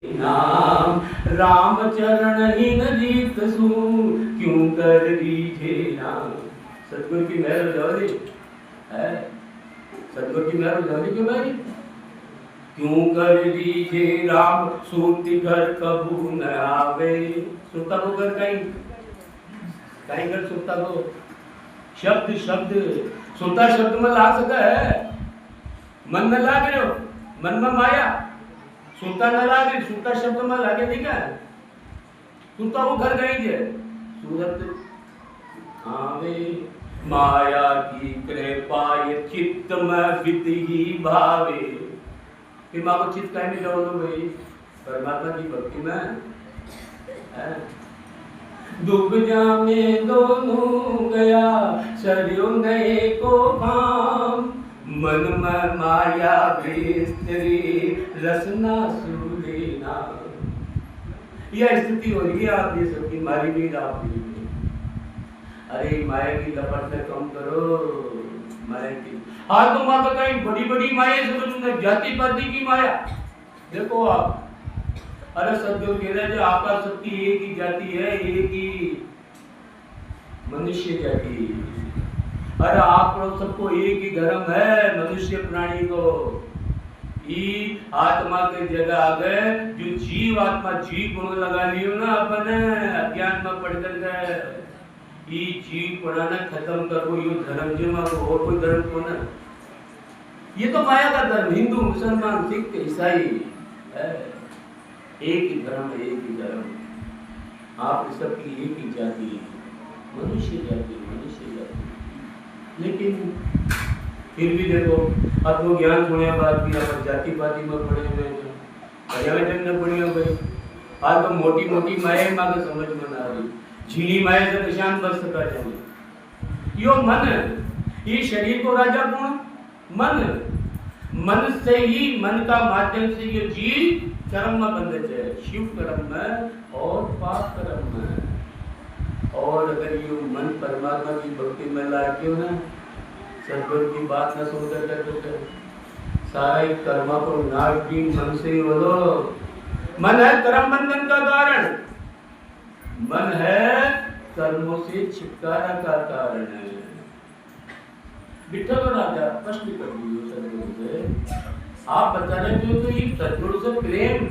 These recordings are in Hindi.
नाम राम चरण ही नजीक सू क्यों कर दीजे नाम। सतगुरु की मेहर जाओ है, सतगुरु की मेहर जाओ क्यों भाई, क्यों कर दीजे राम सूती घर कबू न आवे। सुता को घर कहीं घर सुता को शब्द शब्द सुता शब्द में ला सका है, मन में लाग रहे हो, मन में माया सुता न लागे, सुता शब्द में लागे नहीं क्या, सुता वो घर गई है सूरत आवे। माया की कृपा ये चित्त में विद ही भावे। कि माँ को चित्त कहीं नहीं जाओ भाई, परमात्मा की भक्ति में डूब जामे दोनों गया सरयू नए को काम। मन में माया विस्तरी रसना सुलेना। यह स्थिति हो रही है आप ये सबकी, मारी भी आप भी। अरे माया की लपट में कम करो, माया की हाँ तो माँ तो कहीं बड़ी बड़ी माया समझ, जाति पाति की माया देखो आप। अरे सदगुरु कह रहे हैं आपका सबकी एक ही जाति है, एक ही मनुष्य जाति। अरे आप लोग सबको एक ही धर्म है, मनुष्य प्राणी को ई आत्मा के जगह आ गए। जो जीव आत्मा जीव गुण लगा लियो ना अपने अज्ञान में पड़ कर गए, ई जीव पुराना खत्म करो यो धर्म जो और कोई धर्म को ना। ये तो माया का धर्म, हिंदू मुसलमान सिख ईसाई है, एक ही धर्म है, एक ही धर्म। आप सबकी एक ही जाति, मनुष्य जाति, मनुष्य जाति। लेकिन फिर भी देखो आत्मज्ञान सुने बात भी आप जाति पाति में पड़े हुए हैं, पर्यावरण में पड़ी हो गई। आज तो मोटी मोटी माया माँ को समझ में ना आ रही, झीली माया से निशान बच सका जाए। यो मन, ये शरीर को राजा कौन, मन। मन से ही, मन का माध्यम से ये जीव कर्म में बंधे है, शिव कर्म में और पाप कर्म में। और अगर ये मन परमात्मा की भक्ति में लाके ना, सदगुरु की बात न सुनकर करते सारे कर्मा को नाश की मन से ही बोलो। मन है कर्म बंधन का कारण, मन है कर्मों से छुटकारा का कारण है। विठल राजा प्रश्न कर दिए सदगुरु से, आप बता रहे थे तो ये सदगुरु से प्रेम,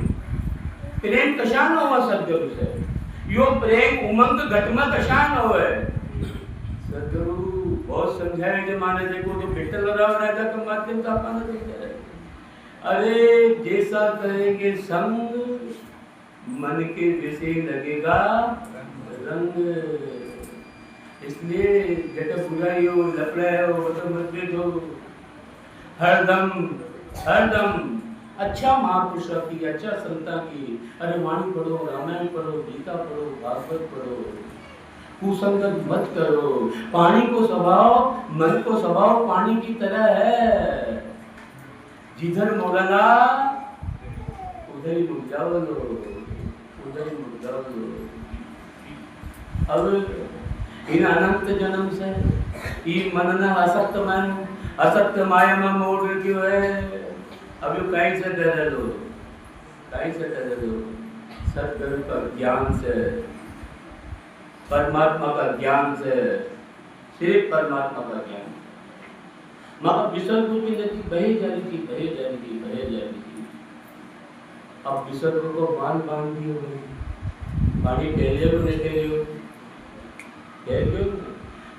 प्रेम कशान हुआ सदगुरु से, यो प्रेम उमंग घटमा कशान हुआ। सदगुरु बहुत समझाए जमाने देखो जो विठल राजा के माध्यम से अपन देखे। अरे जैसा करेंगे संग मन के विषय लगेगा रंग। इसलिए जैसे बुराई हो, लफड़ा हो, मतभेद हो, हरदम हरदम अच्छा महापुरुषों की, अच्छा संता की अरे वाणी पढ़ो, रामायण पढ़ो, गीता पढ़ो, भागवत पढ़ो, कुसंगत मत करो। पानी को स्वभाव, मन को स्वभाव पानी की तरह है, जिधर मोड़ना उधर ही मुड़ जाओ लो, उधर ही मुड़ जाओ लो। अब इन अनंत जन्म से ये मन न असक्त मन, असक्त माया में मोड़ क्यों है। अब यो कहीं से डरे लो, कहीं से डरे लो, सतगुरु का ज्ञान से, परमात्मा का ज्ञान से, सिर्फ परमात्मा का ज्ञान। माँ विसर्ग की नदी बहे जा रही थी, बहे जा रही थी, बहे जा रही थी। अब विसर्ग को बांध दी हो गई, पानी पहले को नहीं पहले हो,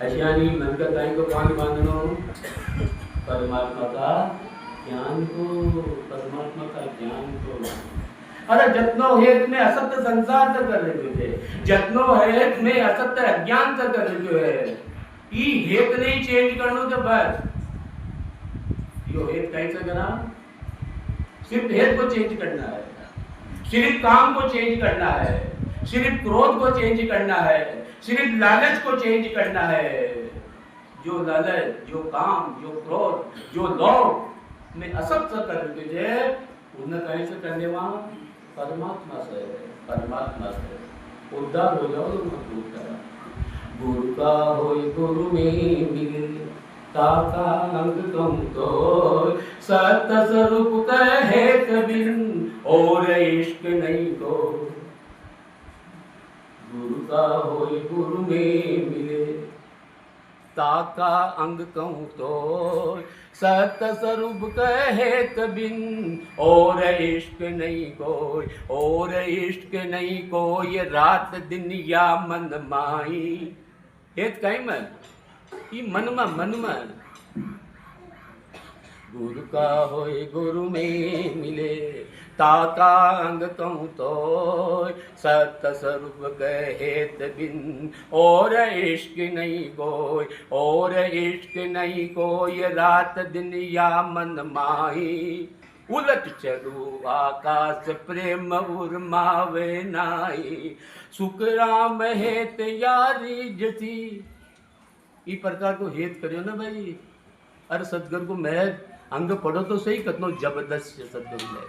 अशियानी मन का ताई को बांधना परमात्मा का ज्ञान को, परमात्मा का ज्ञान को। अरे जतनो हेत में असत्य संसार से कर रहे थे, जतनो हेत में असत्य अज्ञान से कर रहे है, ये हेत नहीं चेंज करनो तो बस यो हेत कैसे करा। सिर्फ हेत को चेंज करना है, सिर्फ काम को चेंज करना है, सिर्फ क्रोध को चेंज करना है, सिर्फ लालच को चेंज करना है। जो लालच, जो काम, जो क्रोध, जो लोभ में असत्य करते थे, उन्हें कैसे करने वहां परमात्मा से, परमात्मा से उद्धार हो जाओ। गुरु का हो गुरु में मिले ताका अंग कम तो सत्य स्वरूप कहे कबीर और इश्क नहीं को गुरु का होए गुरु में मिले ताका अंग कहूँ तो सत स्वरूप कहे बिन और इश्क नहीं कोई और इश्क नहीं कोई रात दिन या मन माई हेत कहीं मन ये मन में गुरु का होए गुरु में मिले ताका अंग कहूँ तो सत्य स्वरूप कहेत बिन और इश्क नहीं कोई और इश्क नहीं कोई रात दिन या मन माही उलट चलू आकाश प्रेम उर्मावे नाई सुख राम हेत यारी जती ई प्रकार को हेत करियो ना भाई अरे सदगुरु को मैं अंग पढ़ो तो सही कतनो जबरदस्त सदगुरु मैं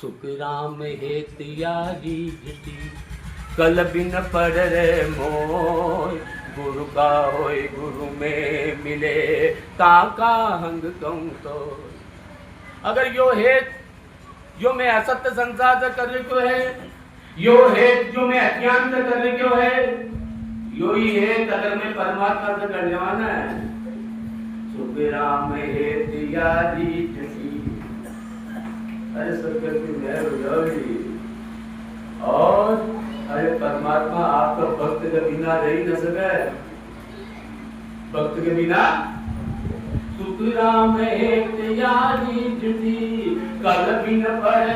सुख राम हेत यारी जती कल बिन पढ़ रे मोय गुरु का होए गुरु में मिले ताका हंग कहूँ तो अगर यो हेत जो मैं असत्य संसार से कर रहे क्यों है यो हेत जो मैं अज्ञान से कर रहे क्यों है यो ही हेत अगर मैं परमात्मा से करने वाला है सुख राम हेत यारी जती अरे सत्य की मेहर हो जाएगी और अरे परमात्मा आपका भक्त के बिना रह ही न सके भक्त के बिना सुख राम हेत यारी जुटी कल बिन पढ़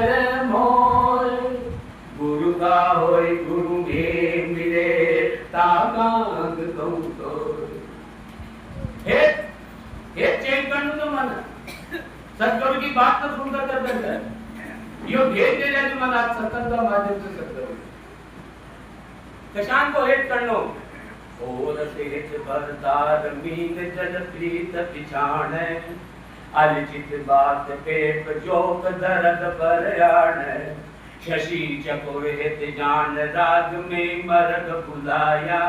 मोय गुरु का होए गुरु में मिले ताका अंग कहूँ तो हेत चेंज कर तो मन सदगुरु की बात तो सुनकर कर देता है यो भेज दे रहे मन आप सत्संग का माध्यम से करते हो कशान को हेत कर लो और तेज बरदार मीन जल प्रीत पिछाण अलचित बात पेप जोक दर्द पर आण शशि चकोर हित जान राग में मरग बुलाया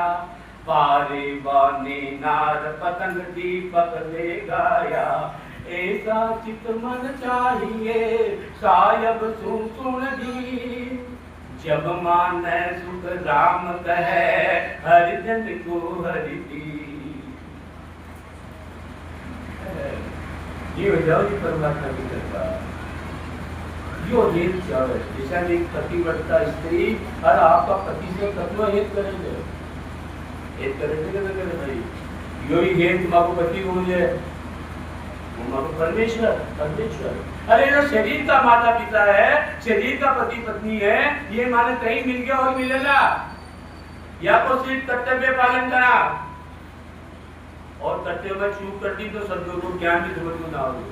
पारे बाने नार पतंग दीपक ले गाया ऐसा चित मन चाहिए सायब सुन दी जब माने सुख राम कहे हरिजन को हरि दी ये हो जाओ जी परमात्मा की कृपा यो हेत चाहे जैसा एक पतिव्रता स्त्री और आपका पति से कतना हेत करेंगे हेत करेंगे कि नहीं करेंगे भाई यो ही हेत माँ को पति हो जाए परमेश्वर अरे ये शरीर का माता पिता है शरीर का पति पत्नी है ये माने कहीं मिल गया और मिलेगा या तो सिर्फ कर्तव्य पालन करा और कर्तव्य में चूक कर दी तो सदगुरु को ज्ञान की जरूरत ना होगी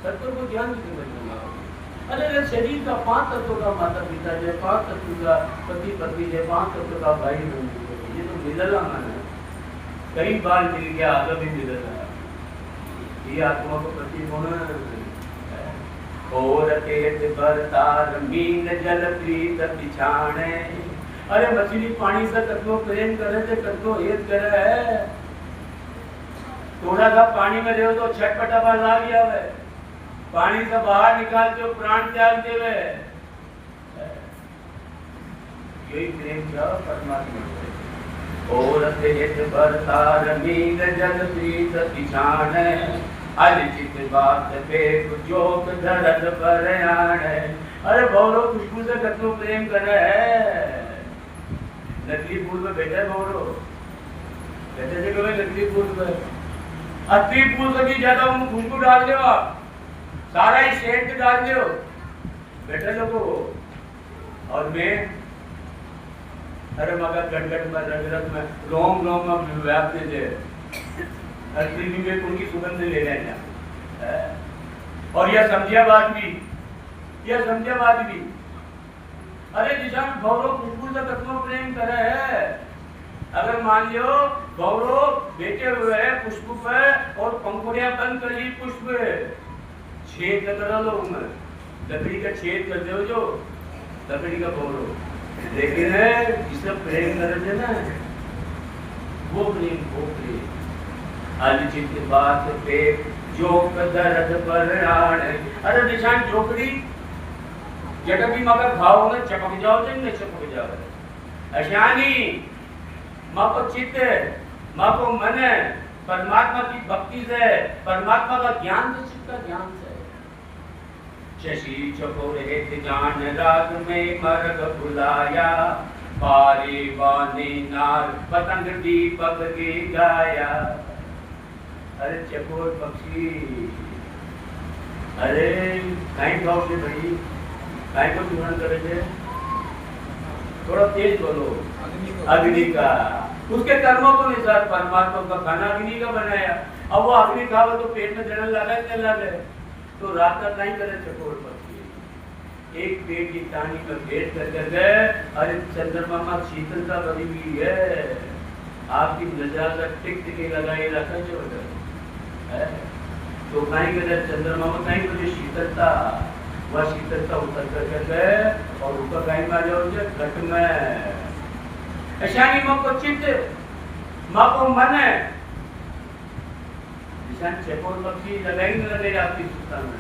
सदगुरु को ज्ञान की जरूरत ना होगी अरे शरीर का 5 तत्वों का माता पिता है 5 तत्वों का पति पत्नी है 5 तत्वों का भाई बहन ये तो मिलेगा माने कई बार मिल गया आगे भी मिलेगा ये आत्मा को प्रति होना और तेज बरतार मीन जल प्रीत पिछाणे अरे मछली पानी से कतो प्रेम करे थे कतो हेत करे है थोड़ा सा पानी में रहो तो छटपटा ला गया है पानी से बाहर निकाल के प्राण त्याग देवे यही प्रेम का परमात्मा और तेज बरतार मीन जल प्रीत पिछाणे अलचित बात पे जोक दर्द पर आण अरे बहुरो खुशबू से कतनो प्रेम करे है नकली फूल में बैठे बहुरो बैठे थे कभी नकली फूल पे असली फूल से भी ज्यादा उन खुशबू डाल दो आप सारा ही सेंट डाल दो बैठे लोगों और मैं अरे मगर गटगट में रगरग में रोम रोम में व्याप दे दे असली में उनकी सुगंध ले लेना और यह समझिया बात भी अरे जिसा गौरव खुशबू से कतनो प्रेम करे है अगर मान लो गौरव बैठे हुए है पुष्प पे और पंखुड़ियां बंद कर ली पुष्प छेद कर लो उनमें लकड़ी का छेद कर दो जो लकड़ी का गौरव लेकिन जिसे प्रेम करे ना वो प्रेम अलचित बात पे जोक दर्द पर आण अरे निशान जोकड़ी जट भी मगर भाव ने चपक जाओ तो नहीं चपक जाओ। अशानी माँ को चित्त, माँ को मन, परमात्मा की भक्ति से, परमात्मा का ज्ञान से, चित्त का ज्ञान से। शशि चकोर हेत जान राग में मर्ग बुलाया, पारे बाने नार पतंग दीपक के गाया। अरे चकोर पक्षी, अरे कहीं भाव से भाई कहीं को चूर्ण करे थे, थोड़ा तेज बोलो। अग्नि का, उसके कर्मों को निसार परमात्मा का खाना अग्नि का बनाया। अब वो अग्नि खाओ तो पेट में जलन लगे, तो रात का नहीं करे चकोर पक्षी। एक पेट की टानी में पेट कर गए। अरे चंद्रमा में शीतलता बनी हुई है, आपकी नजर का टिक टिके लगाए रखा जो है, तो कहीं करे चंद्रमा में कहीं मुझे शीतलता, वह शीतलता उतर कर गए और ऊपर कहीं में आ जाओ घट में। ऐशानी माँ को चित्त, माँ को मन है, चकोर पक्षी लगाएंगे लगे आपकी सुरता में।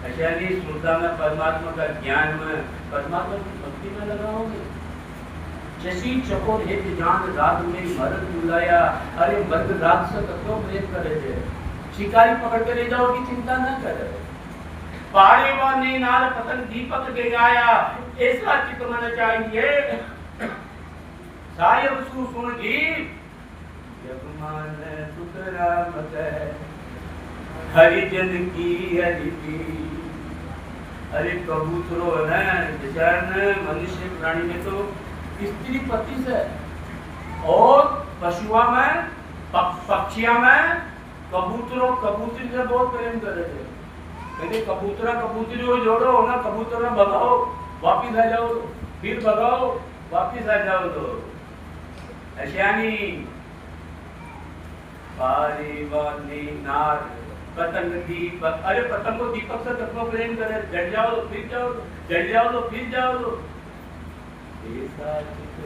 ऐशानी सुरता में परमात्मा का ज्ञान में, परमात्मा की भक्ति में लगाओगे। जैसी चकोर हेत जान रात में मर्द बुलाया। अरे मर्द रात से कतो प्रेम करे थे, शिकारी पकड़ के ले जाओ की चिंता न करे। पारे व नीनार पतंग दीपक के गाया, ऐसा चित्त मन चाहिए। सायब सुन गीत जब मान सुतराम हरिजन की हरिपी। अरे कबूतरों है जैसे मनुष्य प्राणी में तो स्त्री पति से, और पशुओं में, पक्षियों में कबूतरों कबूतरी से बहुत प्रेम कर रहे थे। कहते कबूतरा कबूतरी को जोड़ो ना, कबूतरा भगाओ वापिस आ जाओ, फिर भगाओ वापिस आ जाओ। तो ऐशानी पारिवानी नार पतंग दीपक। अरे पतंग को दीपक से कितना प्रेम करे, जल जाओ तो फिर जाओ, जल जाओ तो फिर जाओ। ऐसा चित्त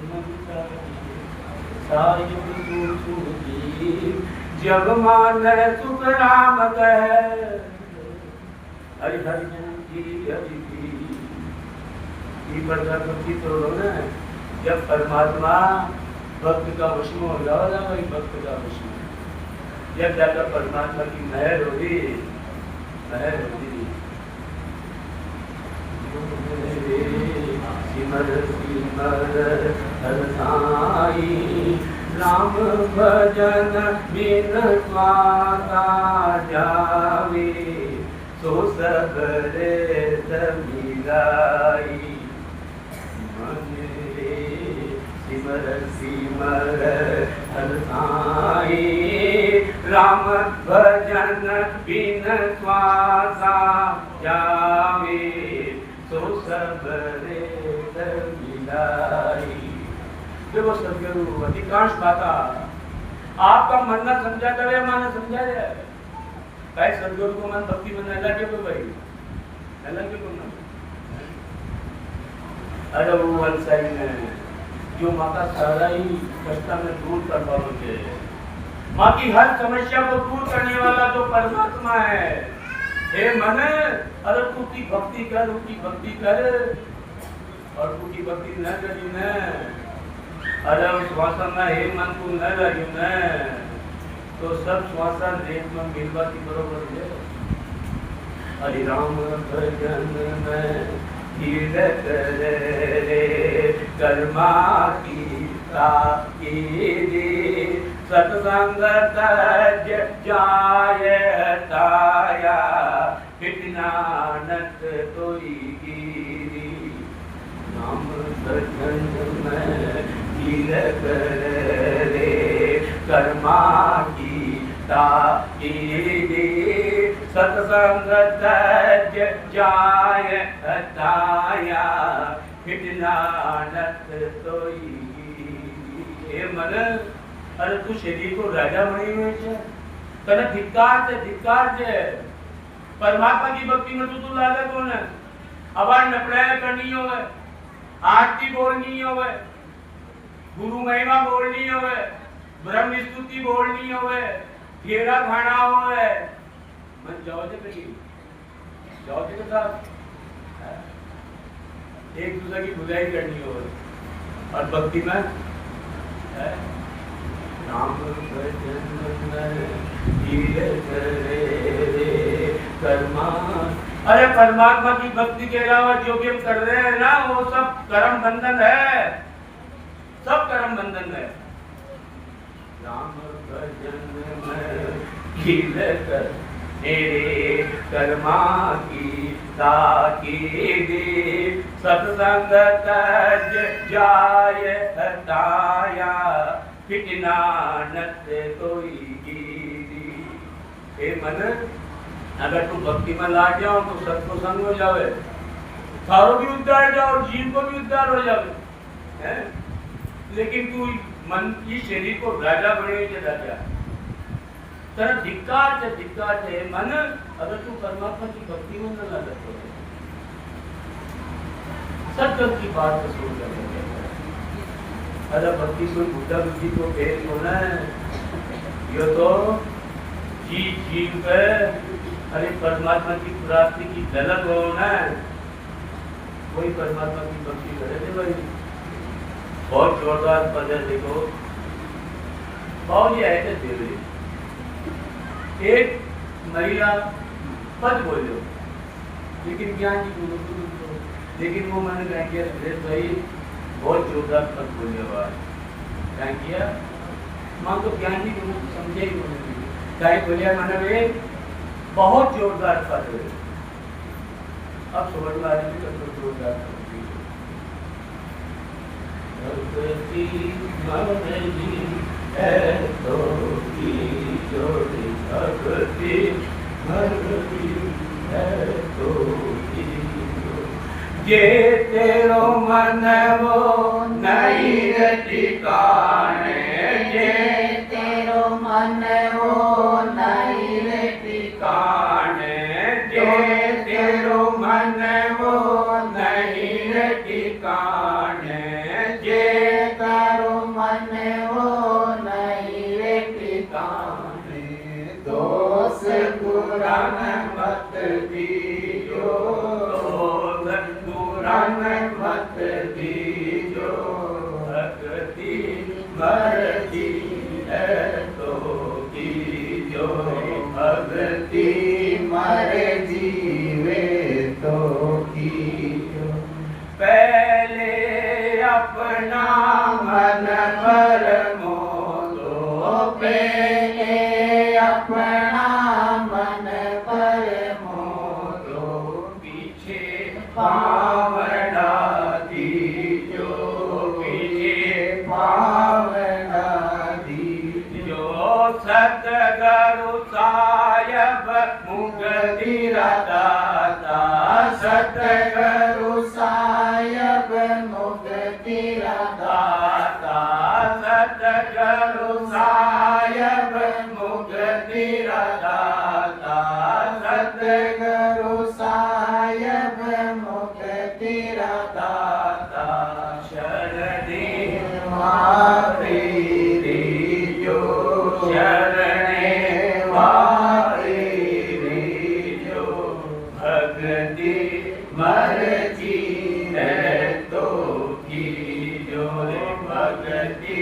जग मान सुख राम कहे। हरि हरि की हरि की प्रजापति तो ना, जब परमात्मा भक्त का वश में हो जाओ, वही भक्त का वश में जब जाकर परमात्मा की महर होगी, महर होगी। सिमर सिमर हर साई, राम भजन बिन स्वादा जावे, सो सबरे समीराई। सिमर सिमर हर साई, राम भजन बिन स्वासा जावे, सो सबरे मिलाई। देखो सदगुरु अधिकांश बाता आपका मन ना समझा करे, मन समझा जाए। कई सदगुरु को मन भक्ति में न लगे तो भाई न लगे तो ना। अरे वो वंशाई में जो माँ का सारा ही कष्ट में दूर कर पाओगे, माँ की हर समस्या को दूर करने वाला जो परमात्मा है। हे मन, अरे तू की भक्ति कर, उसकी भक्ति कर, और तू की भक्ति न करी न, अरे उस श्वासन में हे मन तू न लगी न, तो सब श्वासन रेत में मिलवा की बरोबर है। हरि राम भजन में कीरत रे कर्मा की सत्संग जाय ताया, कितनानक तोई गिरी। नाम भजन में कीरत रे कर्मा की सत्संग जाय ताया, कितनानक तोई। हे मन, अरे तू शरीर को राजा बनी हुई है, तने धिक्कार से परमात्मा की भक्ति में तू लागे कौन है। आवाज नपड़ाया करनी हो, आरती बोलनी हो, गुरु महिमा बोलनी हो, ब्रह्म स्तुति बोलनी हो, घेरा खाना हो, मन जाओ जे कहीं जाओ जे के साथ एक दूसरे की बुराई करनी हो। और भक्ति में नाम कर्मा। अरे परमात्मा की भक्ति के अलावा जो भी हम कर रहे हैं ना, वो सब कर्म बंधन है, सब कर्म बंधन है। राम भजन में खिल कर तेरे कर्मा की ताकीदे, सत्संग तज जाय हटाया, फिटना नत कोई कीदी। हे मन, अगर तू भक्ति में ला जाओ तो सत्संग संग हो जावे, सारों भी उद्धार जाओ, जीव को भी उद्धार हो जावे है? लेकिन तू मन की शरीर को राजा बने के राजा, तेरा धिक्कार है मन, अगर तू परमात्मा की भक्ति में न लगा तो सत्संग की बात को सुन कर। अरे भक्ति कोई बुद्धा बुद्धि को भेद होना है, ये तो जीव पे अरे परमात्मा की प्राप्ति की झलक होना है। कोई परमात्मा की भक्ति करे थे भाई, बहुत जोरदार पद है। देखो बाबू ऐसे दे रहे, एक महिला पद बोलो, लेकिन ज्ञान की गुरु, लेकिन वो मैंने क्या किया सुरेश भाई, बहुत जोरदार पद बोले बात क्या किया, मां तो ज्ञान की गुरु समझे ही बोले, क्या बोलिया मैंने वे बहुत जोरदार पद है। अब समझ में आ रही है तो जोरदार जे तेरो मन वो नहीं ठिकाने, जे तेरो मन वो नहीं ठिकाने, जे तेरो मन वो नहीं ठिकाने, जे तेरो मन वो नहीं ठिकाने, दोष बुरा मत दीजो, मत दीजो, भक्ति मर्जी है तो कीजो, भक्ति मर्जी वे तो कीजो। पहले अपना मन पर मोलो, पहले अपना मन पर मोलो, पीछे पावना दीजो, पीछे पावना दीजो। सतगुरु साहिब मुक्ति दाता, सतगुरु साहिब मुक्ति दाता, सतगुरु साहिब मुक्ति दाता, सतगुरु साहिब मुक्ति दाता, शरणे मारे जो, शरणे मारे जो, भक्ति मर्जी है तो कीजो, भक्ति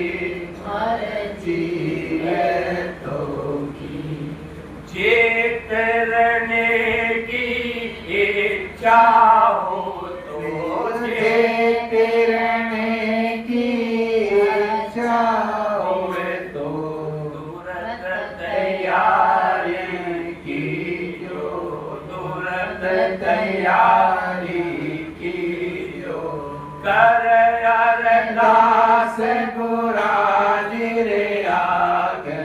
मर्जी है तो की। जे करने की इच्छा हो तो, जे करने की इच्छा हो तो तुरंत तैयारी कीजो, तुरंत तैयारी कीजो। कर अरदास गुराज रे आगे,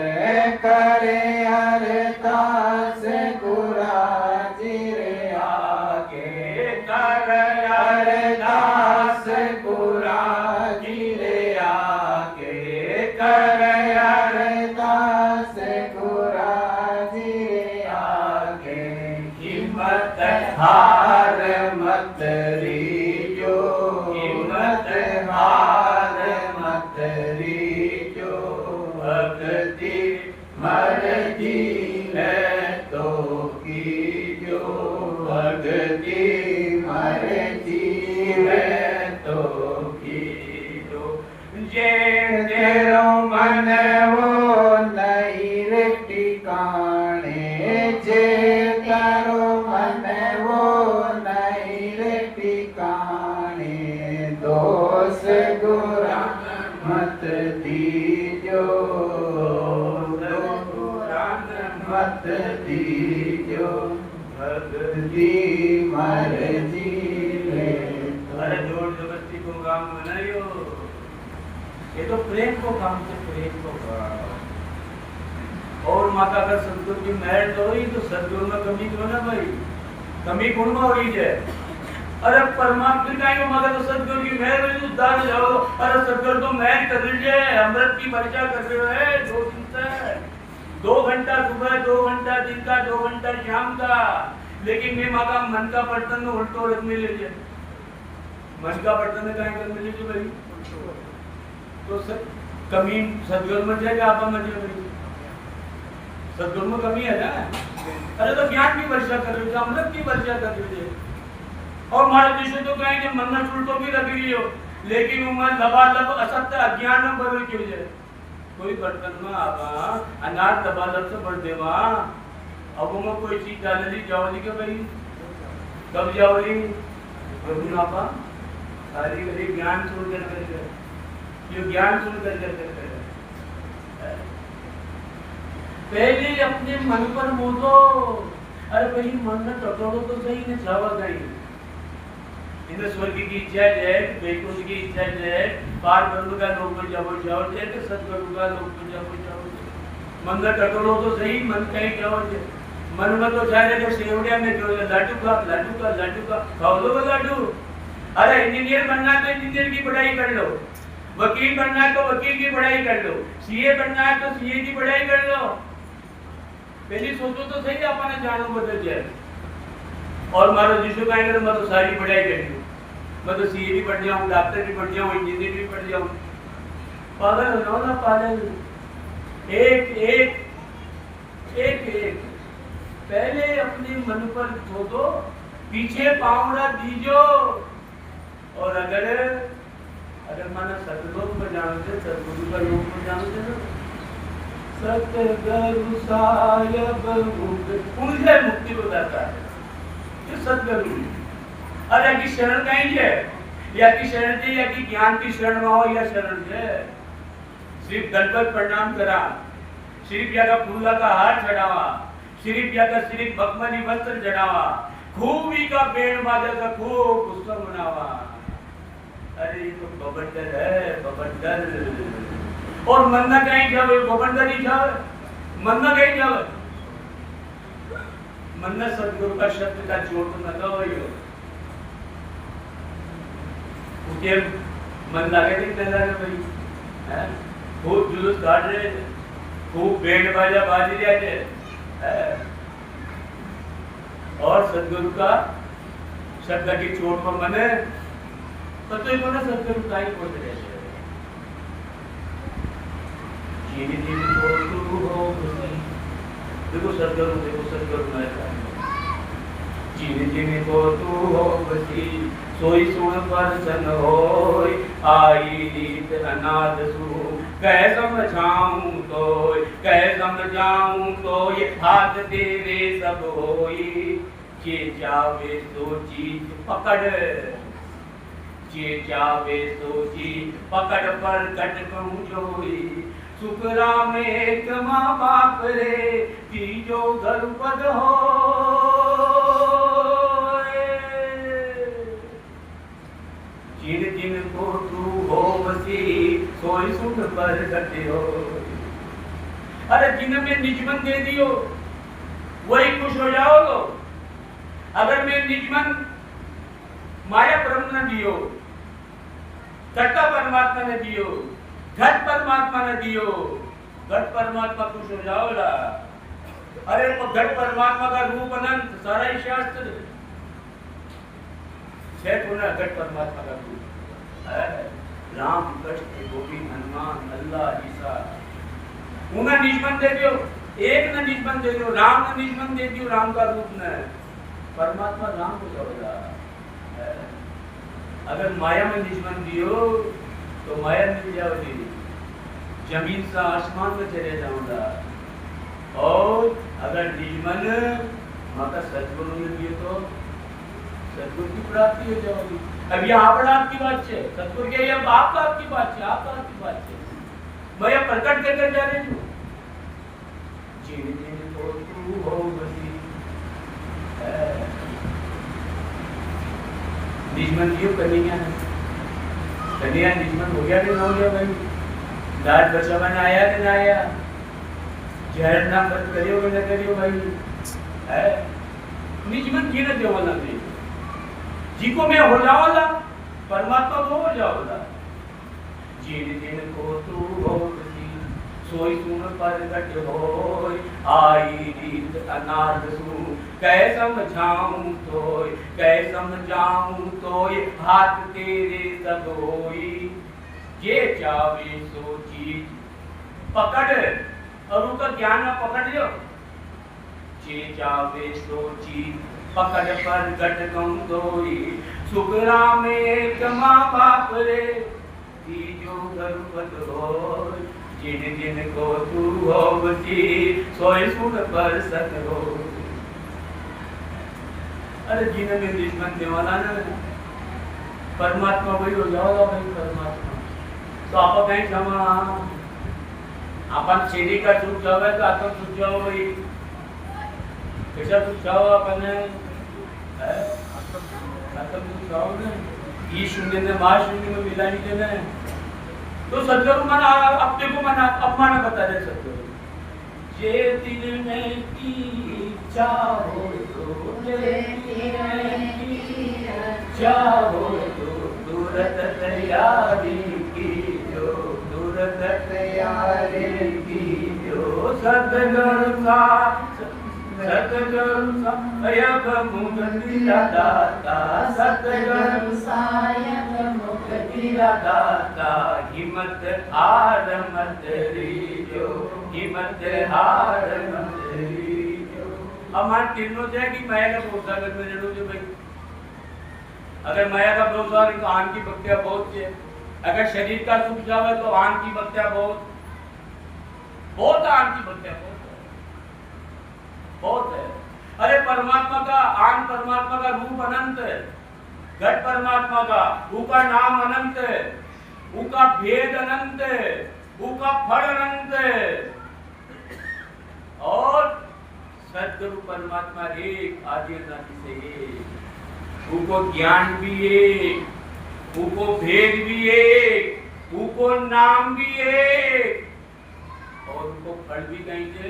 करे अरदास गुराज रे आगे, कर अरदास गुराज रे आगे, कर अरदास गुराज रे आगे। हिम्मत हार मत रीजो, हिम्मत हार मत रीजो, भक्ति मर्जी है तो कीजो, भक्ति मर्जी है तेरो मन वो नहीं रे ठिकाने, जे तारो मन वो नहीं रे ठिकाने, दोष गुरा मत दीजो, मत दीजो, भक्ति मर्जी ले। अरे जोर जबरदस्ती को काम बनाइयो, ये तो प्रेम को काम से प्रेम को काम। और माता का सदगुरु की महल तो हुई, तो सदगुरु में कमी क्यों ना भाई, कमी कौन में हो रही है। अरे परमात्मा का ही मगर तो सदगुरु की महल में उद्धार जाओ। अरे सदगुरु तो महल कर लीजिए, अमृत की वर्षा कर रहे है 2 दिन से, 2 घंटा सुबह, 2 घंटा दिन का, 2 घंटा शाम का। लेकिन मैं माता मन का बर्तन में उल्टो रख में लीजिए, मन का बर्तन में कहीं कर लीजिए भाई, तो सर कमी सदगुरु में जाएगा आप में जाएगा, सदगुरु में कमी है ना। अरे तो ज्ञान की वर्षा कर रही है, अमृत की वर्षा कर रही है। और हमारे देश तो कहेंगे मन में उल्टो भी लग रही हो, लेकिन उमर लबालब असत्य अज्ञान में बढ़ क्यों जाए। कोई बर्तन में आवा अनाज लबालब से बढ़ देवा, अब में कोई चीज डाली जाओगी क्या भाई, कब जाओगी प्रभु नापा सारी गरी ज्ञान छोड़ कर ये ज्ञान सुन कर पहले अपने मन पर मोदो। अरे भाई मन में टटोलो तो सही ने छावा गई, इंद्र स्वर्ग की इच्छा है, वैकुंठ की इच्छा है, पार ब्रह्म का लोक में जाओ जाओ, जैसे सदगुरु का लोक में जाओ जाओ। मन में टटोलो तो सही, मन कहीं जाओ, मन में तो जा रहे सेवड़िया में जो लाडू का खाओ लो लाडू। अरे इंजीनियर बनना तो इंजीनियर की पढ़ाई कर लो, वकील बनना है तो वकील की पढ़ाई कर लो, सीए बनना है तो सीए की पढ़ाई कर लो। पहले सोचो तो सही अपने जानो बदल जाए। और मारो जिसको कहेंगे मैं तो सारी पढ़ाई कर लूँ, मैं तो सीए भी पढ़ जाऊँ, डॉक्टर भी पढ़ जाऊँ, इंजीनियर भी पढ़ जाऊँ। पागल हो जाओ ना पागल। एक एक एक एक पहले अपने मन पर सोचो, पीछे पाँवड़ा दीजो। और अगर माना सतलोक में जानते, सतगुरु का लोक में जानते ना, सतगुरु साहिब उनसे मुक्ति को देता है ये सतगुरु। अरे की शरण कहीं है, या की शरण है, या की ज्ञान की शरण में हो, या शरण है सिर्फ दंडवत प्रणाम करा, सिर्फ या का फूला का हार चढ़ावा, सिर्फ या का सिर्फ भगवानी वस्त्र चढ़ावा, खूबी का पेड़ बाजा का खूब उत्सव मनावा। अरे ये तो बबंडर है, बबंडर। और मन्ना कहीं जावे, बबंडर ही जावे, मन्ना कहीं जावे। मन्ना सदगुरु का शब्द का जोड़ तो न हो, उनके मन लगे नहीं लगा भाई, हैं खूब जुलूस काट रहे, खूब बैंड बाजा बाज रहे थे, और सदगुरु का शब्द की चोट पर मने तो को ना सदगुरु का ही बोलते रहते हैं। जीने जीने तो तू हो देखो सदगुरु मैं जीने जीने तो तू हो बसी, सोई सुन पर सन होय, आई रीत अनाथ सु, कह समझाऊं तो ये हाथ तेरे सब होई, जे जावे सो चीज पकड़, जे जावे सो चीज पकड़ पर कट कहूं जोई, सुकरा में एक माँ बाप रे, तीजो घर पद हो। जिन जिन को तू हो बसी, सोई सुख पर कटे हो। अरे जिन में निजमन दे दियो वही खुश हो जाओगे। अगर मैं निजमन माया ब्रह्म ने दियो, सत्ता परमात्मा ने दियो, घट परमात्मा ने दियो, घट परमात्मा खुश हो जाओगा। अरे वो घट परमात्मा का रूप अनंत, सारा ही शास्त्र होना घट परमात्मा का रूप है। राम कृष्ण गोविंद हनुमान अल्लाह ईसा, उन्हें निजमन दे दियो, एक ने निजमन दे दियो, राम ने निजमन दे दियो, राम का रूप ने परमात्मा राम को जाओगा। अगर माया में निजमन दियो तो माया मिल जाओगी, जमीन से आसमान में चले जाऊंगा। और अगर निज मन माता सदगुरु ने दिए तो सदगुरु की प्राप्ति हो जाएगी। अब यहाँ पर आपकी बात है, सदगुरु के ये बाप आपकी बात है, आप आपकी बात है, मैं ये प्रकट कर जा रही हूँ। जिन जिन को तू हो बसी निजमन क्यों कन्हैया कन्हैया निजमन हो गया कि ना हो गया भाई? दाद बचा बन आया कि ना आया? जहर ना बंद करियो कि ना करियो भाई? है निजमन की ना देवला दे जी को मैं हो जाऊंगा, परमात्मा को हो जाऊंगा। जिन जिन को तू हो सोई सुन प्रगट होय, आई रीत अनाथ सु कै समझाऊं तोय, कै समझाऊं तोय, हाथ तेरे सब होई। जे चावे सो चीज पकड़, और उनका ज्ञान में पकड़ लियो। जे चावे सो चीज पकड़ पर गट कम दोई, सुकरा में कमा बाप रे जो गर्भवत होय। जिन जिन को तू हो बसी सोई सुन पर सत हो। अरे जिन में दुश्मन देवाला ना परमात्मा वही हो जाओगा भाई परमात्मा। तो आप कहीं क्षमा अपन सीढ़ी का छूट जाओगे तो आत्मा छूट जाओ भाई। कैसा छूट जाओ अपन आत्मा छूट जाओ ना। ई शून्य ने मां शून्य में मिला नहीं देना है। तो सदगुरु मना अपने को मना अपमान बता दे सदगुरु। जे दिल में की इच्छा हो तो जे दिल में की इच्छा हो तो दूरत तैयारी की जो, दूरत तैयारी की जो। सदगुरु सा सतगुरु सायब मुक्ति दाता, सतगुरु सायब मुक्ति दाता। हिम्मत हार मत रीजो, हिम्मत हार मत रीजो। हमारे तीनों से कि माया का भरोसा कर में जरूर जो भाई। अगर माया का भरोसा है तो आन की भक्तियां बहुत है। अगर शरीर का सुख जावे तो आन की भक्तियां बहुत बहुत आन की भक्तियां बहुत है। अरे परमात्मा का आन परमात्मा का रूप अनंत है, घट परमात्मा का उसका नाम अनंत है, उसका भेद अनंत है, उसका फल अनंत है। और सदगुरु परमात्मा एक आदि अनादि से एक, उसको ज्ञान भी एक, उसको भेद भी एक, उसको नाम भी एक, और उसको फल भी कहीं से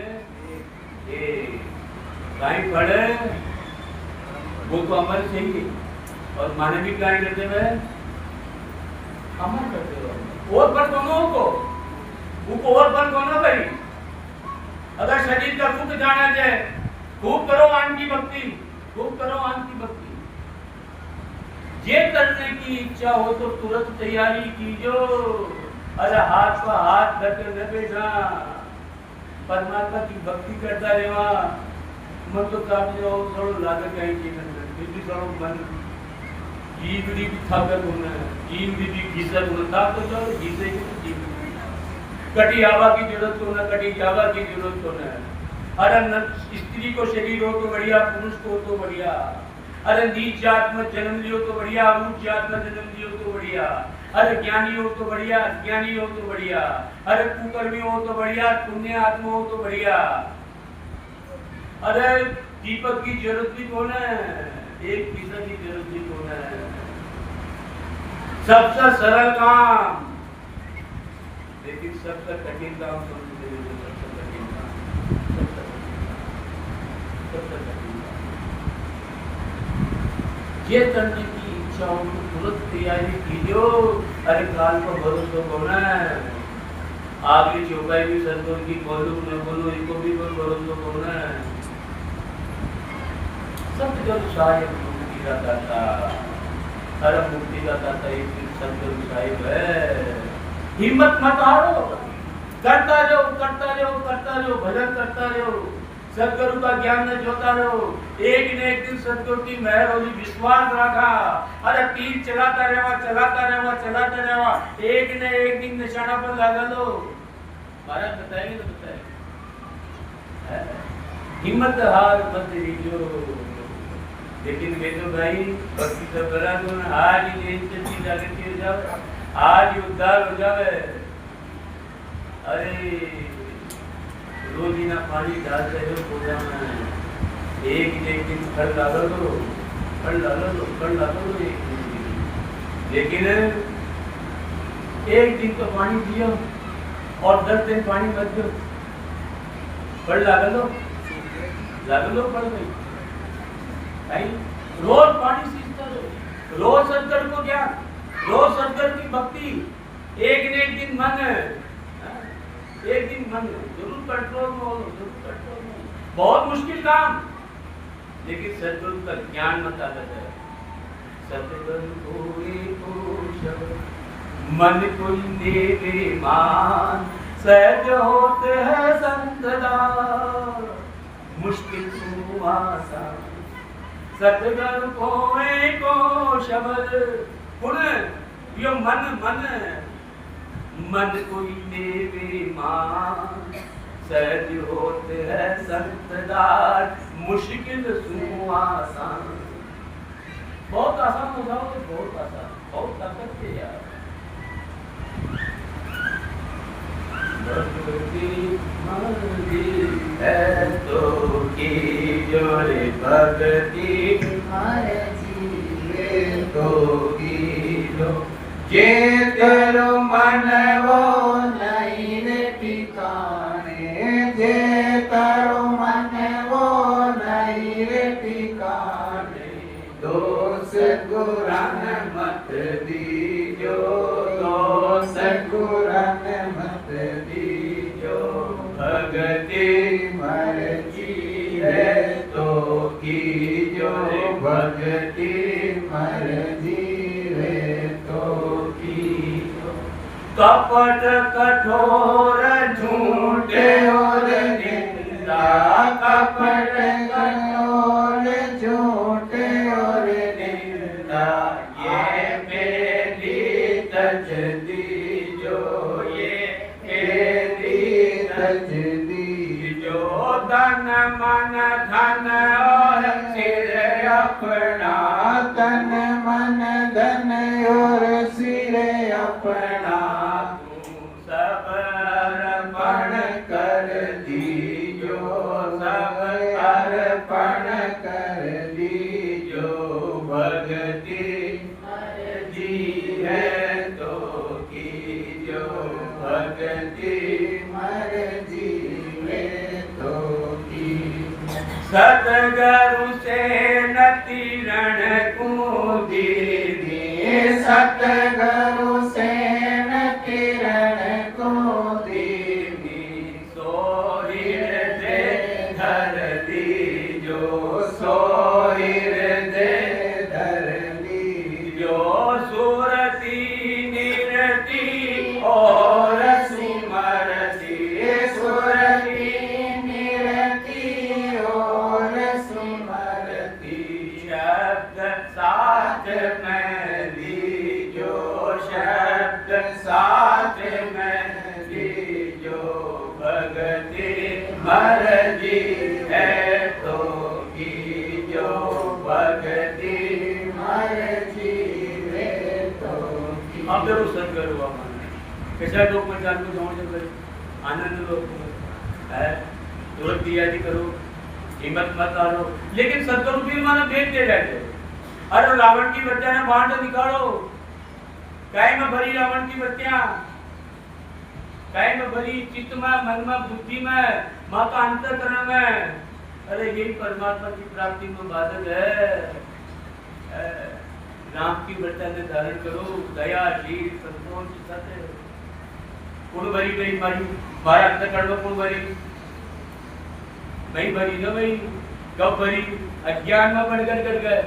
एक। कहीं पढ़े वो तो अमल चाहिए और मानविक कार्य करते हुए अमल करते रहो। और पर दोनों को वो और पर दोनों भाई। अगर शरीर का सुख जाना जाए खूब करो आन की भक्ति, खूब करो आन की भक्ति। ये करने की इच्छा हो तो तुरंत तैयारी कीजो। अरे हाथ पर हाथ धरकर न बैठा, परमात्मा की भक्ति करता रहेगा। मन तो काट जाओ थोड़ा लागत कहीं की नहीं, फिर भी थोड़ा मन जीवड़ी भी था कर होना है, जीवड़ी भी घिसर होना था तो जाओ घिसे की कटी आवा की जरूरत होना, कटी जावा की जरूरत होना है। अरे स्त्री को शरीर हो तो बढ़िया, पुरुष को तो बढ़िया। अरे नीच जात में जन्म लियो तो बढ़िया, ऊंच जात में जन्म लियो तो बढ़िया। अरे ज्ञानी हो तो बढ़िया, ज्ञानी हो तो बढ़िया। अरे कुकर्मी हो तो बढ़िया, पुण्य आत्मा हो तो बढ़िया। अरे दीपक की जरूरत भी कौन है, एक पीसा की जरूरत भी कौन है। सबसे सरल काम लेकिन सबसे कठिन काम सबसे कठिन काम, सबसे कठिन काम। ये करने की इच्छा हो तो तुरंत तैयारी कीजिए। अरे काल को भरोसा होना है, आगे चौपाई भी सदगुरु की बोलू न बोलू इनको भी भरोसा होना है। सतगुरु साहिब मुक्ति का दाता, हर मुक्ति का दाता एक सतगुरु साहिब है। हिम्मत मत हारो, करता रहो करता रहो करता रहो, भजन करता रहो, सतगुरु का ज्ञान में जोता रहो। एक न एक दिन सतगुरु की मेहर होगी, विश्वास रखा। अरे तीर चलाता रहवा चलाता रहवा चलाता रहवा, एक न एक दिन निशाना पर लगा लो। महाराज बताएंगे तो बताएंगे। हिम्मत हार मत लीजो, लेकिन वे तो भाई भक्ति तो करा दो ना, आज ही चीज जाके हो जाओ, आज ही उद्धार हो जावे। अरे रोज ही ना पानी डालते हो पूजा में, एक दिन फल डालो तो लेकिन एक दिन तो पानी पियो और 10 दिन पानी मत दो, फल लगा लो पड़ गई भाई। रोज पानी सींचता रहो, रोज सत्संग को ज्ञान, रोज सत्संग की भक्ति, एक न एक दिन मन जरूर कंट्रोल में हो, बहुत मुश्किल काम, लेकिन सत्संग का ज्ञान मत आता है। सत्संग कोई मन कोई देवे मान, सहज होते है संतदा, मुश्किल को आसान, सतगुर कोई को शब्द पुन यो मन कोई देवे मान, सहज होते है संतदार, मुश्किल सु आसान। बहुत आसान हो जाओ तो बहुत आसान, बहुत ताकत से यार। भक्ति मर्जी है तो की जोरे, भक्ति मर्जी है तो की जो, जे करो मन वो नहीं रे ठिकाने, जे करो मन वो नहीं रे ठिकाने, दोष गुरन मत दीजो, दोष गुरन मत दीजो, भगति मर्जी है तो कीजो, भगति मर्जी है तो कीजो। कपट कठोर झूठे और निंदा, कपट कठोर झूठे और निंदा, ये मेरी तज दीजो, ये मेरी तज दीजो। तन मन धन और सिर अपना, तन मन धन और सिर अपना, सब अर्पण कर दीजो, सब अर्पण कर दीजो, भगति मर्जी है तो कीजो, भगति मर्जी है तो कीजो। सतगुरु से नति रण को दीदी, सतगुरु से नति रण को दीदी, सोहिर दे धर दीजो, सोहिर दे धर दीजो, सुरती निरती और सुमरती, सुरती निरती और सुमरती, शब्द साथ में लीजो, शब्द साथ में लीजो, भगति मर्जी है तो कीजो, भगति मर्जी है तो कीजो। अब जरूर सत्संग हुआ माने कैसा लोग में जान को जोड़ जब आनंद लोग है, तुरंत दिया जी करो, हिम्मत मत हारो, लेकिन सत्संग भी माना भेज दे रहते। अरे रावण की बच्चा ने बाण तो निकालो, काय में भरी रावण की बच्चियां, काय में भरी चित्त में, मन में, बुद्धि में, माता अंतःकरण में। अरे यही परमात्मा की प्राप्ति में बाधक है। राम की बच्चा ने धारण करो, दया शील संतोष सत्य, कौन भरी गई मारी मारा अंतःकरण में, कौन भरी नहीं भरी ना भाई, कब भरी? अज्ञान में बढ़कर कर गए।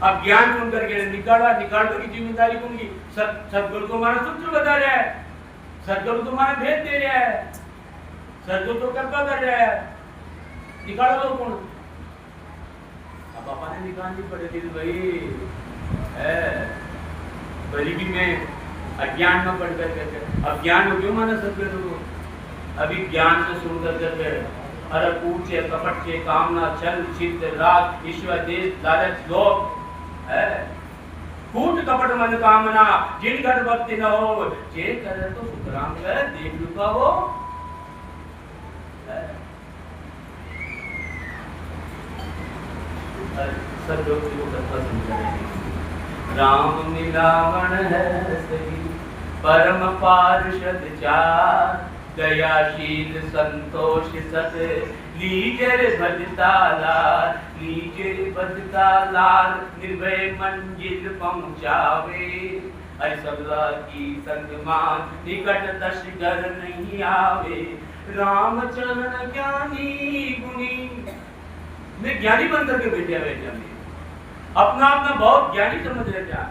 अब ज्ञान कौन करके निकाला, निकालने की जिम्मेदारी कौन की? सदगुरु को हमारा सूत्र बता रहा है, सदगुरु को हमारा भेद दे रहा है, सदगुरु तो कृपा कर रहा है, निकाला लो कौन? अब पापा ने निकालनी पड़ेगी भाई, भली भी मैं अज्ञान में पढ़कर करके। अब ज्ञान हो क्यों माना सदगुरु को? अभी ज्ञान से शुरू करके अरे पूछे कपट से कामना छल चित्त राग ईश्वर देश लालच लोभ है कूट कपट मन कामना जिन घर भक्ति न हो जे करे तो सुखराम करे देख लुका वो सदों की कथा समझाएंगे। राम मिलावन है सही परम पार्षद चार दयाशील संतोष सत लीजर भजता लाल निर्भय मंजिल पहुँचावे अरे सबला की संगमान निकट दश घर नहीं आवे रामचरण ज्ञानी गुणी मैं ज्ञानी बन करके बैठे बैठे अपना अपना बहुत ज्ञानी समझ रहे क्या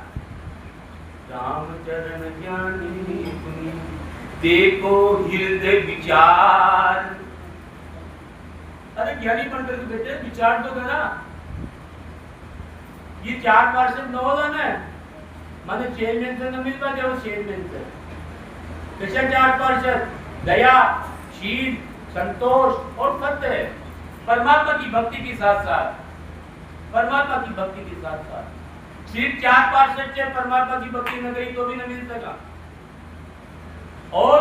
रामचरण ज्ञानी गुणी देखो हृदय विचार अरे ज्ञानी बन करके बैठे विचार तो करा ये 4 पार्षद न होगा ना माने चेयरमैन से न मिल पाते वो चेयरमैन से कैसे 4 पार्षद दया शील संतोष और सत्य परमात्मा की भक्ति के साथ साथ परमात्मा की भक्ति के साथ साथ सिर्फ 4 पार्षद से परमात्मा की भक्ति न गई तो भी न मिल सका और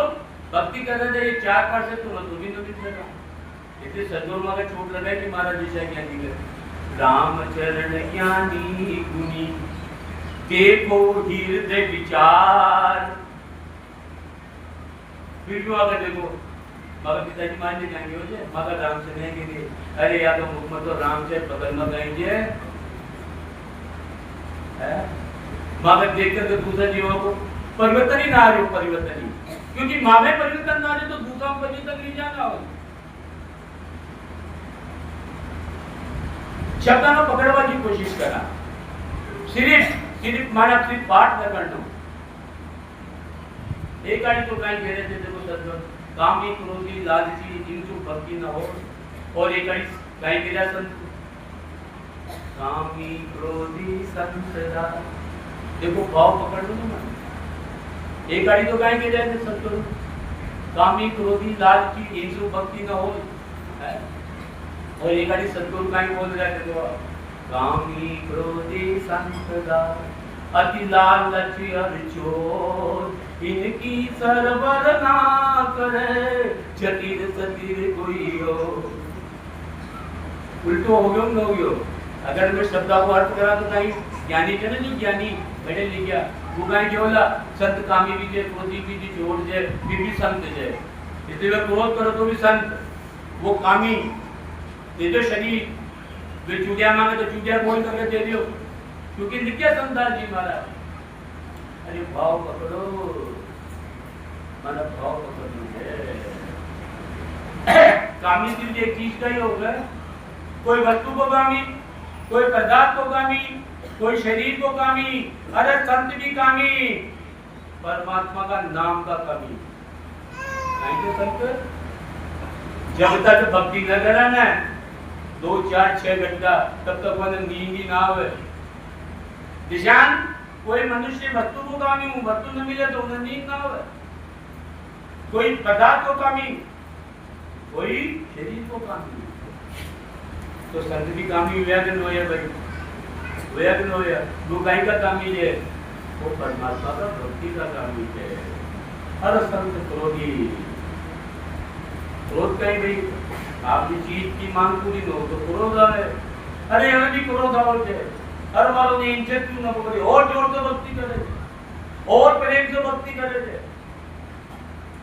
भक्ति करने से 4 पार्षद तो भी न मिल सका इसलिए सदगुरु मां का छोट लगा कि महाराज विषय ज्ञानी कर रामचरण ज्ञानी गुणी देखो हृदय विचार फिर आगे देखो मगर पिताजी मान नहीं जाएंगे हो जाए मगर राम से नहीं कहेंगे अरे या तो मुख तो राम से बगल में कहेंगे मगर देख कर दूसरे जीवों को परिवर्तन ही ना आ रहे हो परिवर्तन ही क्योंकि माँ में परिवर्तन ना आ रहे तो दूसरा परिवर्तन नहीं जाना हो शब्दों को पकड़वा की कोशिश करा सिर्फ माना सिर्फ पाठ न करना एक आदमी तो कहीं कह रहे थे देखो सदगुरु कामी क्रोधी लालची जिनको भक्ति न हो और एक कहीं गिरा संत कामी क्रोधी संतदा देखो भाव पकड़ लो ना एक गाड़ी तो कहीं गिरा थे सदगुरु कामी क्रोधी लालची जिनको भक्ति न हो और एक गाड़ी सदगुरु कहीं बोल रहे थे तो कामी क्रोधी संतदा अति लालची अर्चोर इनकी सरवर ना करे जटिल सतीर कोई हो उल्टो हो गयो न हो गयो अगर मैं शब्द को अर्थ करा तो नहीं ज्ञानी थे ना जो ज्ञानी मैंने लिख गया वो कहीं जो बोला संत कामी भी जे क्रोधी भी जे छोड़ जे फिर भी संत जे इसलिए वे क्रोध करो तो भी संत वो कामी ये जो शरीर वे चूड़िया मांगे तो चूड़िया बोल करके दे दियो क्योंकि नित्य संतान जी महाराज अरे भाव पकड़ो माना भाव पकड़ो कामी सिर्फ एक चीज का ही होगा कोई वस्तु को कामी कोई पदार्थ को कामी कोई शरीर को कामी अरे संत भी कामी परमात्मा का नाम का कामी नहीं तो संत जब तक भक्ति न करा ना 2, 4, 6 घंटा तब तक मन नींद ही ना आवे दिशान कोई मनुष्य वस्तु को कामी हूँ वस्तु न मिले तो उन्हें नींद ना आवे कोई पदार्थ को कामी कोई शरीर को कामी तो संत भी कामी व्याग्न होया भाई व्याग्न होया वो गाय का कामी है वो परमात्मा का भक्ति का कामी है हर संत क्रोधी क्रोध कहीं भाई आपकी चीज की मांग पूरी न हो तो क्रोध आए अरे हमें भी क्रोध आवत है हर वालों ने इनसे क्यों न बोले और जोर से भक्ति करे थे और प्रेम से भक्ति करे थे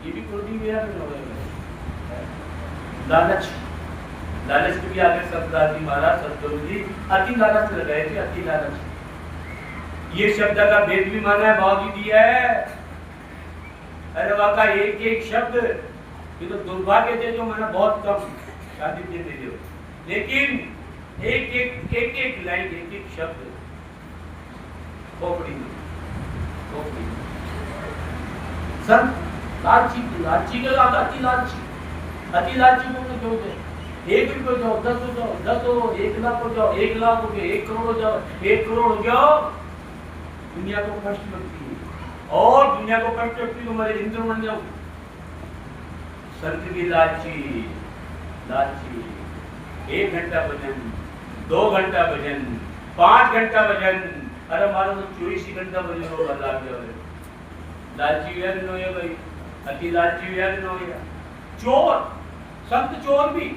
ये भी क्रोधी व्याग्न हो गए लालच लालच के भी आगे शब्दादी महाराज सतगुरु जी अति लालच लगाए थे अति लालच ये शब्द का भेद भी माना है भाव जी दिया है अरे वाका एक एक शब्द ये तो दुर्भाग्य थे जो मैंने बहुत कम शादी दे दे लेकिन एक लाइन एक शब्द खोपड़ी सर लालची के लाल अति लालची को क्यों दे 1 रुपये जाओ 10 हो जाओ 10 हो 1 लाख हो जाओ 1 लाख हो गए 1 करोड़ हो जाओ 1 करोड़ हो जाओ दुनिया को कष्ट लगती है और दुनिया को कष्ट लगती है हमारे इंद्र बन जाओ संत की लाची लाची 1 घंटा भजन, 2 घंटा भजन, 5 घंटा भजन, अरे मारो तो 24 घंटा भजन होगा लागे। लालची व्यर्थ नो है भाई, अति लालची व्यर्थ नो है। चोर, संत चोर भी,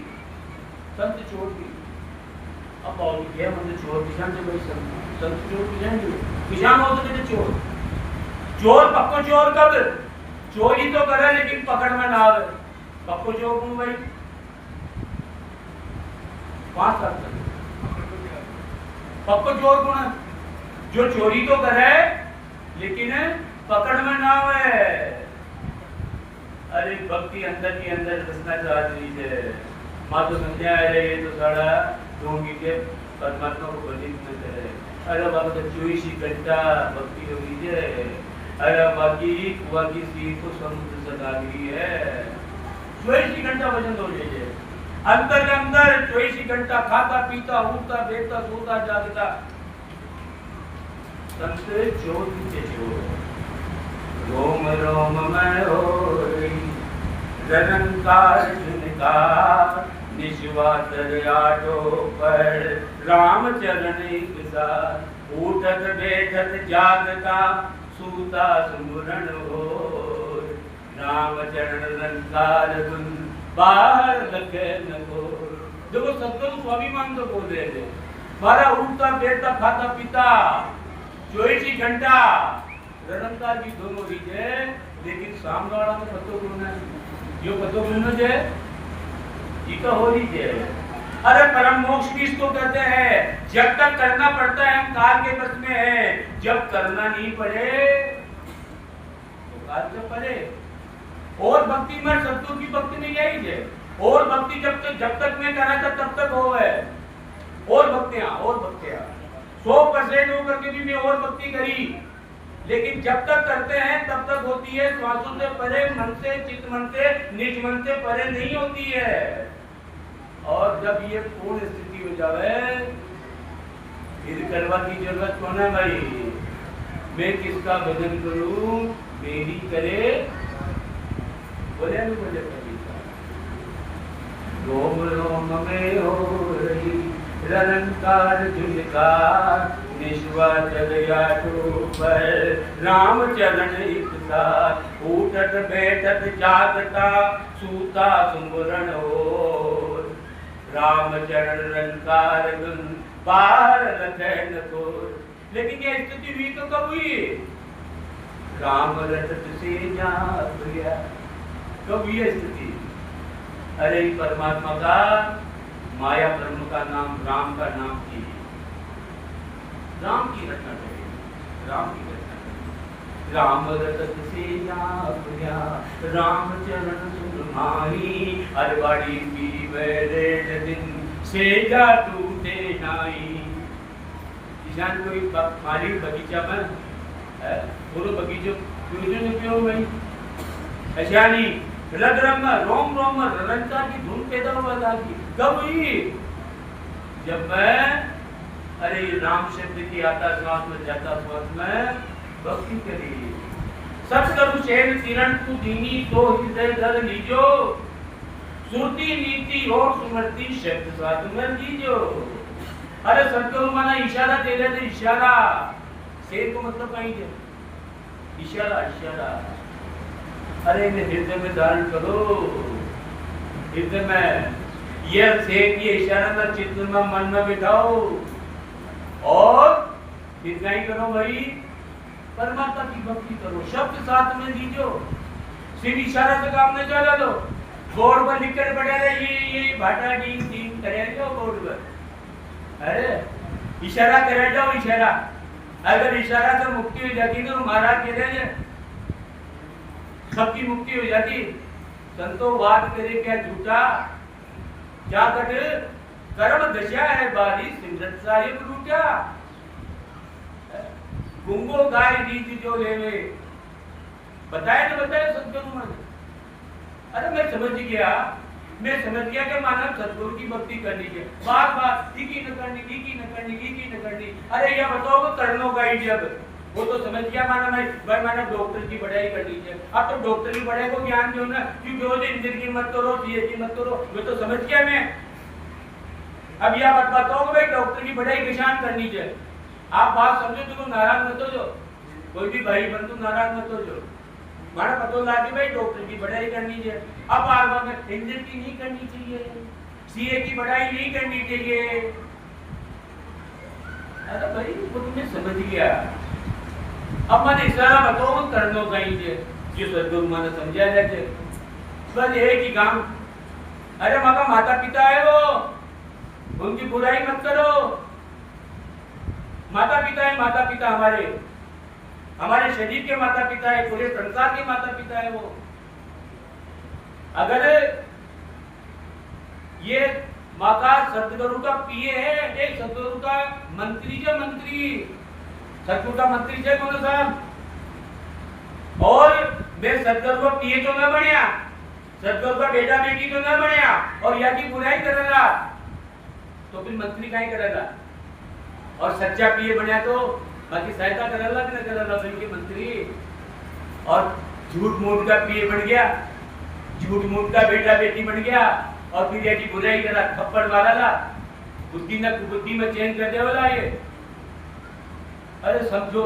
संत चोर भी। अब और क्या मतलब चोर किसान से भाई संत चोर किसान हो तो चोर। चोर पक्को चोर कब? चोरी तो करे लेकिन पकड़ में ना आवे। पक्को चोर कौन भाई? 5 साल तक पक्को चोर कौन है? जो चोरी तो करे लेकिन पकड़ में ना आवे। अरे भक्ति अंदर की अंदर घुसना चाह रही है। माँ तो संध्या है ये तो सारा ढूंढी के परमात्मा को बलित न करे। अरे बाबा तो 24 घंटा भक्ति हो गई है। अरे बाकी कुआ की सी को समुद्र सदा गई है। 24 घंटा भजन हो जाइए। अंदर के अंदर 24 घंटा खाता पीता उठता बैठता सोता जागता। संत चोर के चोर रोम रोम में हो रनकार झुनकार निश्वातर आटो पर राम चरण एक साथ उठत बैठत जागता सूता सुमरण हो राम चरण रंकार गुन बाहर लगे न को। देखो सतगुरु स्वाभिमान तो बोल रहे थे मारा उठता बैठता खाता पीता 24 घंटा रनकार की दोनों रीते। लेकिन सामने वाला में पतो गुण है जो पतो गुण है ये तो हो रही है। अरे परम मोक्ष किस को कहते हैं? जब तक करना पड़ता है हम काल के बस में है, जब करना नहीं पड़े तो काल से पड़े। और भक्ति में सतगुरु की भक्ति में यही है। और भक्ति जब तक मैं करा था तब तक हो है। और भक्तियां 100% होकर के भी मैं और भक्ति करी, लेकिन जब तक करते हैं तब तक होती है। श्वासों से परे, मन से, चित्त मन से, निज मन से परे नहीं होती है। और जब ये पूर्ण स्थिति हो जाए फिर करवा की जरूरत कौन है भाई? मैं किसका भजन करूं? मेरी करे बोले नहीं बोले कभी। रोम रोम में हो रही रनकार झुनकार निश्वातर आटो पर राम चरण एक साथ उठत बैठत जागता सूता सुमरण हो राम चरण रंकार गुन पार लखन को। लेकिन ये स्थिति हुई तो कब हुई? राम रटत से जा गया। कब हुई स्थिति? अरे परमात्मा का माया ब्रह्म का नाम राम का नाम की राम की रचना करें। राम की रचना करें। राम रटत से जा गया राम चरण सुरमाई अरवाड़ी की वेरे दिन से जा टूटे नाई। किसान कोई माली बगीचा में पूरा बगीचो क्यों भाई ऐसा नहीं रग रंग रोम रोम रंका की धुन पैदा हुआ जाती। कब हुई? जब मैं अरे राम शब्द की आता श्वास में जाता श्वास में भक्ति करी। सब करू शहर किरण तू दीनी तो हृदय धर लीजो सुरती नीति और सुमरती शब्द साथ में लीजो। अरे सतगुरु माना इशारा दे रहे थे। इशारा शेर को मतलब कहीं दे इशारा इशारा। अरे मैं हृदय में धारण करो। हृदय में यह शेर की इशारा में चित्त में मन में बिठाओ और फिर क्या करो भाई? परमात्मा की भक्ति करो। शब्द साथ में लीजो। सिर्फ इशारा से काम नहीं चला लो। बोर्ड पर लिख कर पड़े ये भाटा डींग डींग करे जाओ बोर्ड पर। अरे इशारा करे जाओ इशारा। अगर इशारा से मुक्ति हो जाती तो महाराज कह रहे हैं सबकी मुक्ति हो जाती। संतो बात करे क्या झूठा क्या कट कर्म दशा है बारी सिमरत साहिब रूठा। गुंगो गाय रीत जो लेवे बताए तो बताए सदगुरु मन। अरे मैं समझ गया कि मानव सदगुरु की भक्ति करनी है। बार बार की न करनी की न करनी की न करनी। अरे यह बताओ कि करनो गाई जब वो तो समझ गया माना भाई माना डॉक्टर की पढ़ाई कर लीजिए। अब तो डॉक्टर की पढ़ाई को ज्ञान दो ना, क्योंकि वो इंजीनियर की मत करो, सीए की मत करो, वो तो समझ गया मैं। अब यह बात बताओ भाई डॉक्टर की पढ़ाई किसान करनी चाहिए। आप बात समझो, तुम नाराज मत हो, जो कोई भी भाई बंधु नाराज मत हो, जो माना पता लगा भाई डॉक्टर की पढ़ाई करनी चाहिए। अब बार इंजीनियर की नहीं करनी चाहिए, सीए की पढ़ाई नहीं करनी चाहिए। अरे भाई वो तुम्हें समझ गया। अब मैंने इशारा बताओ करनो चाहिए, जो सदगुरु मैंने समझा जाए बस एक ही काम। अरे माँ का माता पिता है वो, उनकी बुराई मत करो। माता पिता है, माता पिता हमारे शरीर के माता पिता है, पूरे संसार के माता पिता है वो। अगर ये माँ का सदगुरु का पीए है, एक सदगुरु का मंत्री सदगुरु का मंत्री जय बोलो साहब, और मैं सदगुरु का पीए तो ना बनया, सदगुरु का बेटा बेटी तो ना बनया, और या की बुराई करेगा तो फिर मंत्री का ही करेगा। और सच्चा पीए बनया तो बाकी सहायता करेगा कि ना करेगा बल्कि मंत्री। और झूठ मूठ का पीए बन गया, झूठ मूठ का बेटा बेटी बन गया, और फिर यदि बुराई करा थप्पड़ मारा ला, बुद्धि न बुद्धि में चेंज कर दे वाला ये। अरे समझो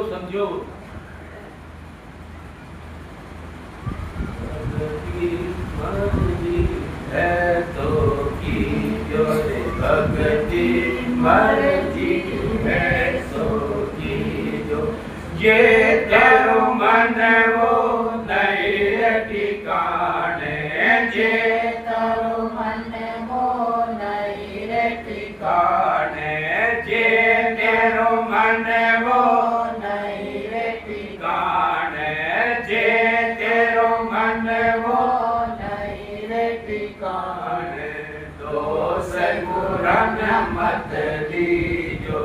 है तो की जो भक्ति मर्जी है तो की जो, ये तेरो मन वो नहीं ठिकाने, ये तेरो मन वो नहीं ठिकाने, ये तेरो मन वो नहीं ठिकाने, ये तेरो मन वो नहीं ठिकाने। दोष कुरान मत दीजो,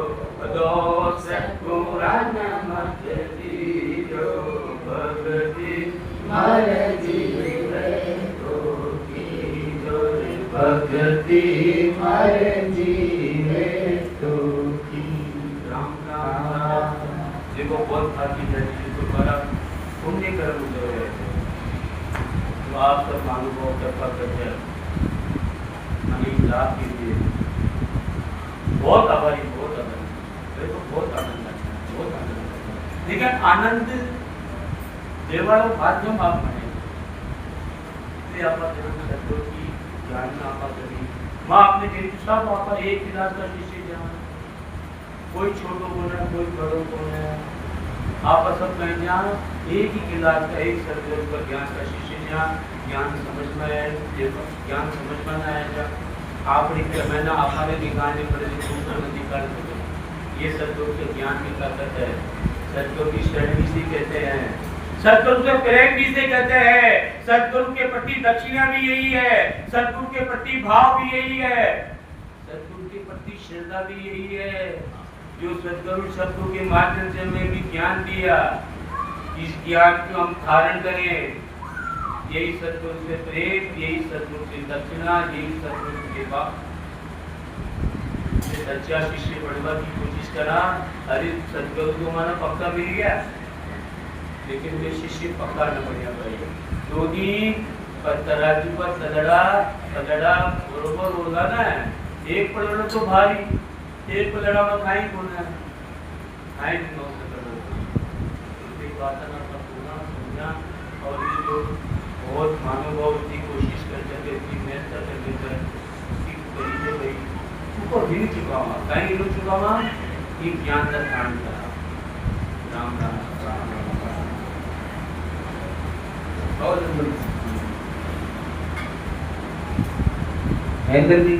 दोष कुरान मत दीजो, भक्ति मर्जी है तो कीजो, भक्ति मर्जी है तो की। राम राम देखो बहुत खाती है तो बड़ा पुण्य कर्म जो है तो आप सब मानव कृपा करते हैं हमें लाभ के लिए बहुत आभारी मेरे को बहुत आनंद आता है, बहुत आनंद आता है। लेकिन आनंद देवाळो माध्यम आप म्हणे ते आपा सदगुरु की ज्ञान में आपा करी माँ आपने दिन सब आपा एक क्लास का शिष्य ज्ञान, कोई छोटो को है कोई बड़ो को है, आप सब कहें ज्ञान एक ही क्लास का, एक सदगुरु का ज्ञान का शिष्य ज्ञान समझ में आया, ज्ञान समझ में आया। आपने मैंने हमारे दिखाने पड़े दूसरा अधिकार ये सदगुरु के ज्ञान की ताकत है। सदगुरु की शरण भी से कहते हैं, सदगुरु के प्रेम भी से कहते हैं, सदगुरु के प्रति दक्षिणा भी यही है, सदगुरु के प्रति भाव भी यही है, सदगुरु के प्रति श्रद्धा भी यही है। जो सदगुरु शब्दों के माध्यम से हमें भी ज्ञान दिया, इस ज्ञान को हम धारण करें। यही सदगुरु से प्रेम, यही सदगुरु से दक्षिणा, यही सदगुरु के बाद सच्चा शिष्य बनने की कोशिश करा। अरे सदगुरु को माना पक्का मिल गया, लेकिन वे शिष्य पक्का न बढ़िया पड़ेगा। दो दिन पर तराजू पर तगड़ा बरोबर होगा ना, एक पलड़ा तो भारी, एक पलड़ा में खाई कौन है, खाई नहीं हो सकता। बात ना पूरा समझा, और ये जो बहुत मानव की कोशिश करते थे, इतनी मेहनत करते थे, करीबे भाई उनको भी नहीं चुका हुआ, कहीं नहीं चुका हुआ, ये ज्ञान का ध्यान करा। राम राम राम राम। और महेंद्र जी